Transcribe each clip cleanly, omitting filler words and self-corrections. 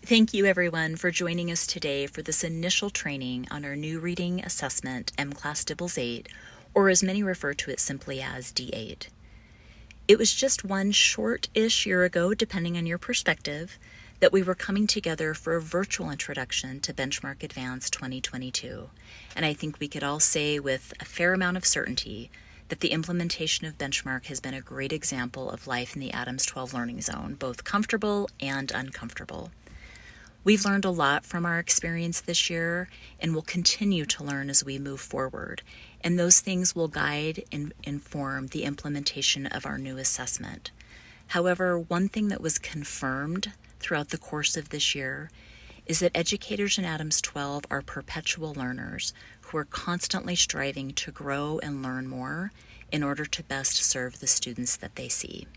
Thank you everyone for joining us today for this initial training on our new reading assessment mCLASS DIBELS 8, or as many refer to it simply as D8. It was just one short-ish year ago, depending on your perspective, that we were coming together for a virtual introduction to Benchmark Advanced 2022. And I think we could all say with a fair amount of certainty that the implementation of Benchmark has been a great example of life in the Adams 12 learning zone, both comfortable and uncomfortable. We've learned a lot from our experience this year and will continue to learn as we move forward. And those things will guide and inform the implementation of our new assessment. However, one thing that was confirmed throughout the course of this year is that educators in Adams 12 are perpetual learners who are constantly striving to grow and learn more in order to best serve the students that they see.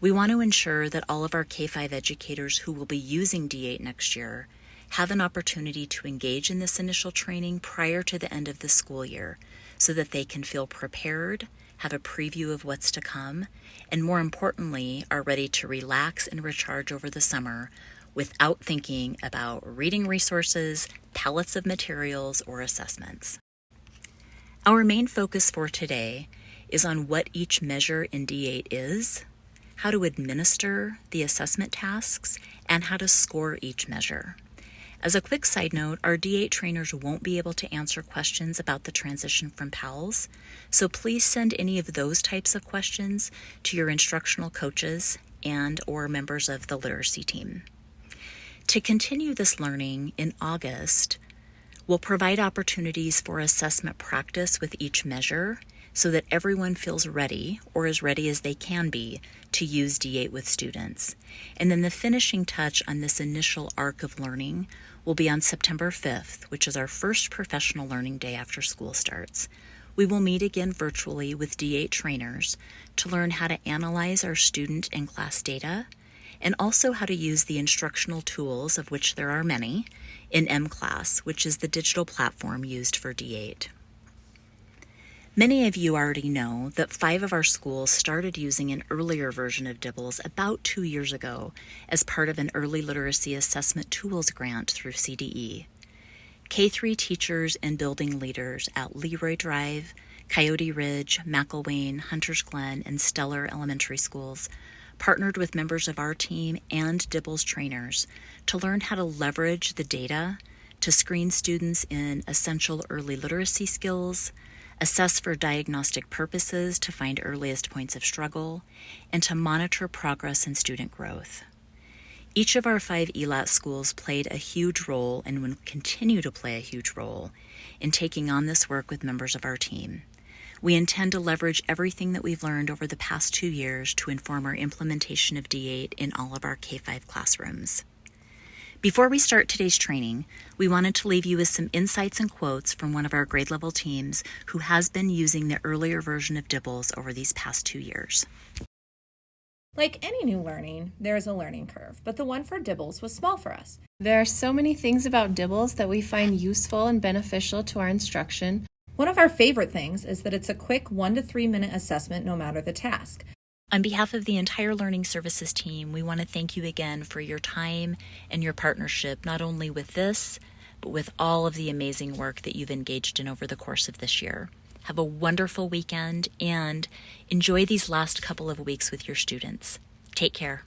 We want to ensure that all of our K-5 educators who will be using D8 next year have an opportunity to engage in this initial training prior to the end of the school year so that they can feel prepared, have a preview of what's to come, and more importantly, are ready to relax and recharge over the summer without thinking about reading resources, palettes of materials, or assessments. Our main focus for today is on what each measure in D8 is, how to administer the assessment tasks, and how to score each measure. As a quick side note, our D8 trainers won't be able to answer questions about the transition from PALS, so please send any of those types of questions to your instructional coaches and/or members of the literacy team. To continue this learning in August, we'll provide opportunities for assessment practice with each measure so that everyone feels ready, or as ready as they can be, to use D8 with students. And then the finishing touch on this initial arc of learning will be on September 5th, which is our first professional learning day after school starts. We will meet again virtually with D8 trainers to learn how to analyze our student and class data, and also how to use the instructional tools, of which there are many, in mCLASS, which is the digital platform used for D8. Many of you already know that 5 of our schools started using an earlier version of DIBELS about 2 years ago as part of an early literacy assessment tools grant through CDE. K-3 teachers and building leaders at Leroy Drive, Coyote Ridge, McElwain, Hunters Glen, and Stellar elementary schools partnered with members of our team and DIBELS trainers to learn how to leverage the data to screen students in essential early literacy skills, assess for diagnostic purposes to find earliest points of struggle, and to monitor progress in student growth. Each of our 5 ELAT schools played a huge role and will continue to play a huge role in taking on this work with members of our team. We intend to leverage everything that we've learned over the past 2 years to inform our implementation of D8 in all of our K-5 classrooms. Before we start today's training, we wanted to leave you with some insights and quotes from one of our grade level teams who has been using the earlier version of DIBELS over these past 2 years. Like any new learning, there is a learning curve, but the one for DIBELS was small for us. There are so many things about DIBELS that we find useful and beneficial to our instruction. One of our favorite things is that it's a quick 1 to 3 minute assessment no matter the task. On behalf of the entire Learning Services team, we want to thank you again for your time and your partnership, not only with this, but with all of the amazing work that you've engaged in over the course of this year. Have a wonderful weekend and enjoy these last couple of weeks with your students. Take care.